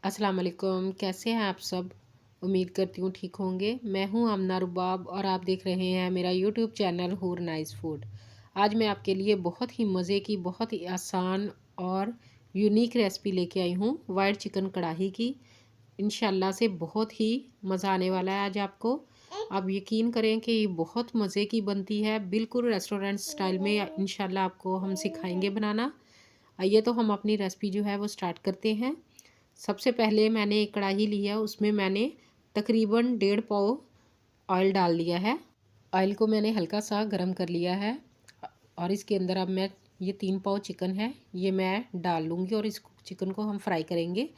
अस्सलाम वालेकुम, कैसे हैं आप सब? उम्मीद करती हूँ ठीक होंगे। मैं हूँ आमना रुबाब और आप देख रहे हैं मेरा यूट्यूब चैनल हूर नाइस फूड। आज मैं आपके लिए बहुत ही मज़े की, बहुत ही आसान और यूनिक रेसिपी लेके आई हूँ वाइट चिकन कढ़ाई की। इंशाल्लाह से बहुत ही मज़ा आने वाला है आज आपको। आप यकीन करें कि ये बहुत मज़े की बनती है, बिल्कुल रेस्टोरेंट स्टाइल में इंशाल्लाह आपको हम सिखाएंगे बनाना। आइए तो हम अपनी रेसिपी जो है वो स्टार्ट करते हैं। सबसे पहले मैंने एक कढ़ाई ली है, उसमें मैंने तकरीबन 1.5 पाव ऑयल डाल दिया है। ऑयल को मैंने हल्का सा गर्म कर लिया है और इसके अंदर अब मैं ये 3 पाव चिकन है ये मैं डाल लूँगी और इस चिकन को हम फ्राई करेंगे।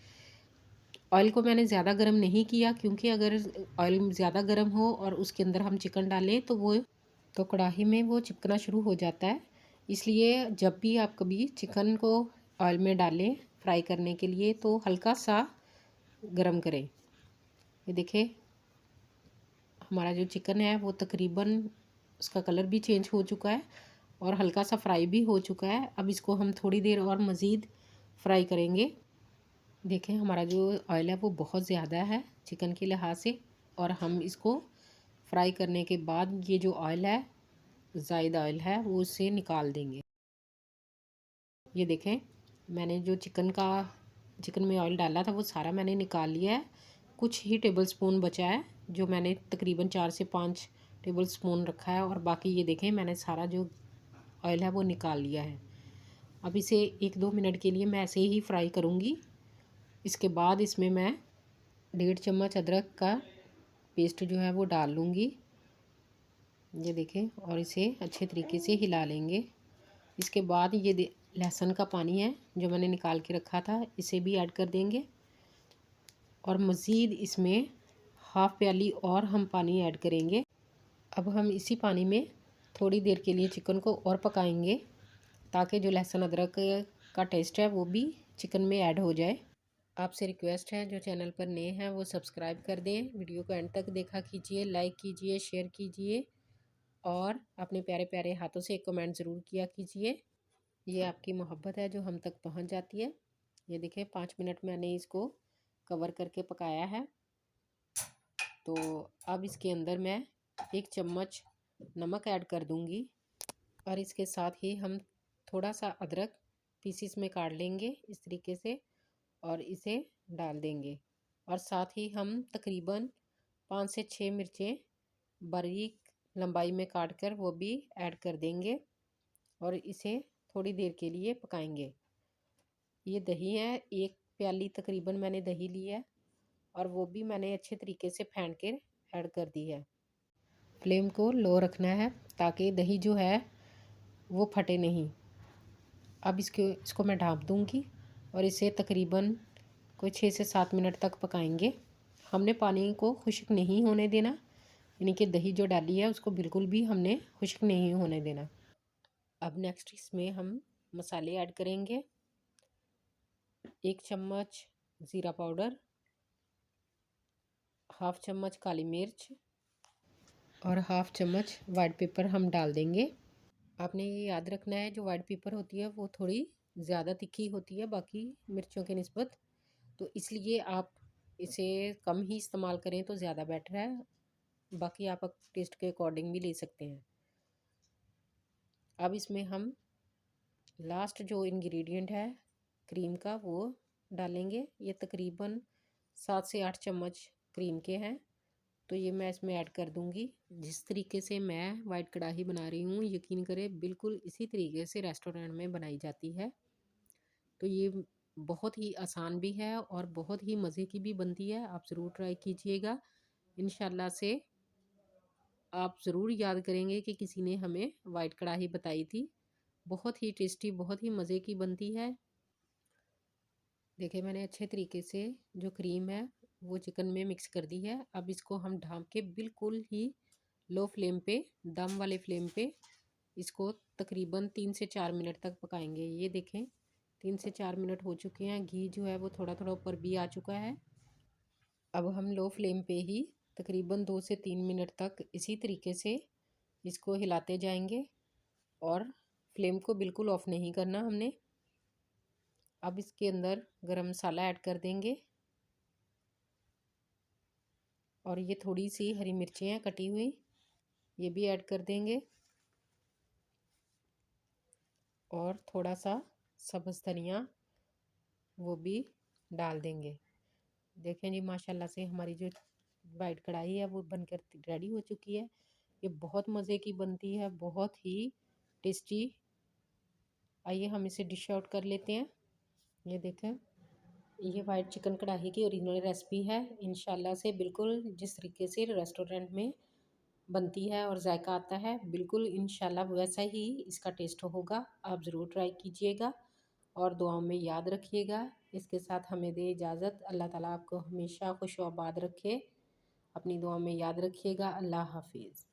ऑयल को मैंने ज़्यादा गर्म नहीं किया क्योंकि अगर ऑयल ज़्यादा गर्म हो और उसके अंदर हम चिकन डालें तो कढ़ाई में वो चिपकना शुरू हो जाता है। इसलिए जब भी आप कभी चिकन को ऑयल में डालें फ्राई करने के लिए तो हल्का सा गरम करें। ये देखिए हमारा जो चिकन है वो तकरीबन उसका कलर भी चेंज हो चुका है और हल्का सा फ्राई भी हो चुका है। अब इसको हम थोड़ी देर और मज़ीद फ्राई करेंगे। देखें हमारा जो ऑयल है वो बहुत ज़्यादा है चिकन के लिहाज से और हम इसको फ्राई करने के बाद ये जो ऑयल है ज़ायदा ऑयल है वो उससे निकाल देंगे। ये देखें मैंने जो चिकन में ऑयल डाला था वो सारा मैंने निकाल लिया है। कुछ ही टेबल स्पून बचा है जो मैंने तकरीबन 4 से 5 टेबल स्पून रखा है और बाकी ये देखें मैंने सारा जो ऑयल है वो निकाल लिया है। अब इसे 1-2 मिनट के लिए मैं ऐसे ही फ्राई करूँगी। इसके बाद इसमें मैं 1.5 चम्मच अदरक का पेस्ट जो है वो डाल लूँगी। ये देखें और इसे अच्छे तरीके से हिला लेंगे। इसके बाद ये लहसुन का पानी है जो मैंने निकाल के रखा था इसे भी ऐड कर देंगे और मज़ीद इसमें हाफ़ प्याली और हम पानी ऐड करेंगे। अब हम इसी पानी में थोड़ी देर के लिए चिकन को और पकाएंगे ताकि जो लहसुन अदरक का टेस्ट है वो भी चिकन में ऐड हो जाए। आपसे रिक्वेस्ट है जो चैनल पर नए हैं वो सब्सक्राइब कर दें, वीडियो को एंड तक देखा कीजिए, लाइक कीजिए, शेयर कीजिए और अपने प्यारे प्यारे हाथों से एक कमेंट ज़रूर किया कीजिए। ये आपकी मोहब्बत है जो हम तक पहुंच जाती है। ये देखिए 5 मिनट मैंने इसको कवर करके पकाया है। तो अब इसके अंदर मैं 1 चम्मच नमक ऐड कर दूंगी और इसके साथ ही हम थोड़ा सा अदरक पीसीस में काट लेंगे इस तरीके से और इसे डाल देंगे और साथ ही हम तकरीबन 5 से 6 मिर्चें बारीक लंबाई में काट कर वो भी ऐड कर देंगे और इसे थोड़ी देर के लिए पकाएंगे। ये दही है 1 प्याली तकरीबन मैंने दही ली है और वो भी मैंने अच्छे तरीके से फेंट कर ऐड कर दी है। फ्लेम को लो रखना है ताकि दही जो है वो फटे नहीं। अब इसको मैं ढाँप दूँगी और इसे तकरीबन कोई 6 से 7 मिनट तक पकाएंगे। हमने पानी को खुश्क नहीं होने देना, यानी कि दही जो डाली है उसको बिल्कुल भी हमने खुश्क नहीं होने देना। अब नेक्स्ट इसमें हम मसाले ऐड करेंगे। 1 चम्मच ज़ीरा पाउडर, हाफ़ चम्मच काली मिर्च और हाफ़ चम्मच वाइट पेपर हम डाल देंगे। आपने ये याद रखना है जो वाइट पेपर होती है वो थोड़ी ज़्यादा तीखी होती है बाकी मिर्चों के निस्बत, तो इसलिए आप इसे कम ही इस्तेमाल करें तो ज़्यादा बेटर है। बाकी आप टेस्ट के अकॉर्डिंग भी ले सकते हैं। अब इसमें हम लास्ट जो इंग्रेडिएंट है क्रीम का वो डालेंगे। ये तकरीबन 7 से 8 चम्मच क्रीम के हैं तो ये मैं इसमें ऐड कर दूंगी। जिस तरीके से मैं वाइट कढ़ाई बना रही हूँ यकीन करें बिल्कुल इसी तरीके से रेस्टोरेंट में बनाई जाती है। तो ये बहुत ही आसान भी है और बहुत ही मज़े की भी बनती है। आप ज़रूर ट्राई कीजिएगा। इंशाल्लाह से आप ज़रूर याद करेंगे कि किसी ने हमें वाइट कढ़ाई बताई थी। बहुत ही टेस्टी, बहुत ही मज़े की बनती है। देखिए मैंने अच्छे तरीके से जो क्रीम है वो चिकन में मिक्स कर दी है। अब इसको हम ढाँप के बिल्कुल ही लो फ्लेम पे, दम वाले फ्लेम पे इसको तकरीबन 3 से 4 मिनट तक पकाएंगे। ये देखें 3 से 4 मिनट हो चुके हैं, घी जो है वो थोड़ा थोड़ा ऊपर भी आ चुका है। अब हम लो फ्लेम पे ही तकरीबन 2 से 3 मिनट तक इसी तरीके से इसको हिलाते जाएंगे और फ्लेम को बिल्कुल ऑफ नहीं करना हमने। अब इसके अंदर गरम मसाला ऐड कर देंगे और ये थोड़ी सी हरी मिर्चें हैं कटी हुई, ये भी ऐड कर देंगे। और थोड़ा सा सब्ज़ धनिया वो भी डाल देंगे। देखें जी माशाल्लाह से हमारी जो वाइट कढ़ाई है वो बनकर रेडी हो चुकी है। ये बहुत मज़े की बनती है, बहुत ही टेस्टी। आइए हम इसे डिश आउट कर लेते हैं। ये देखें, ये वाइट चिकन कढ़ाई की ओरिजिनल रेसिपी है। इंशाल्लाह से बिल्कुल जिस तरीके से रेस्टोरेंट में बनती है और जायका आता है, बिल्कुल इंशाल्लाह वैसा ही इसका टेस्ट होगा। आप ज़रूर ट्राई कीजिएगा और दुआओं में याद रखिएगा। इसके साथ हमें दे इजाज़त। अल्लाह ताला आपको हमेशा खुश व आबाद रखे। अपनी दुआ में याद रखिएगा। अल्लाह हाफिज़।